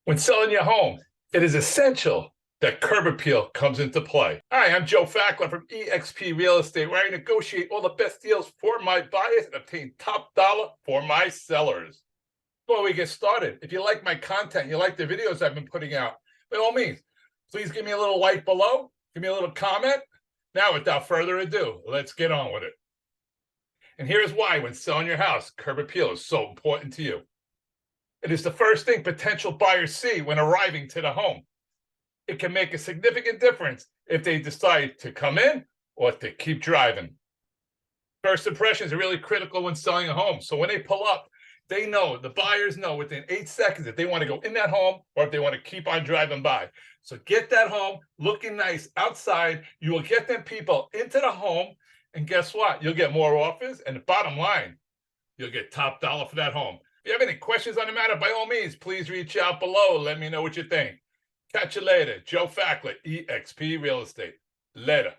When selling your home, it is essential that curb appeal comes into play. Hi, I'm Joe Fackler from eXp Real Estate, where I negotiate all the best deals for my buyers and obtain top dollar for my sellers. Before we get started, if you like my content, you like the videos I've been putting out, by all means, please give me a little like below, give me a little comment. Now, without further ado, let's get on with it. And here's why when selling your house, curb appeal is so important to you. It is the first thing potential buyers see when arriving to the home. It can make a significant difference if they decide to come in or to keep driving. First impressions are really critical when selling a home. So when they pull up, they know, the buyers know within 8 seconds if they want to go in that home or if they want to keep on driving by. So get that home looking nice outside. You will get them people into the home. And guess what? You'll get more offers. And the bottom line, you'll get top dollar for that home. If you have any questions on the matter, by all means, please reach out below. Let me know what you think. Catch you later. Joe Fackler, eXp Real Estate. Later.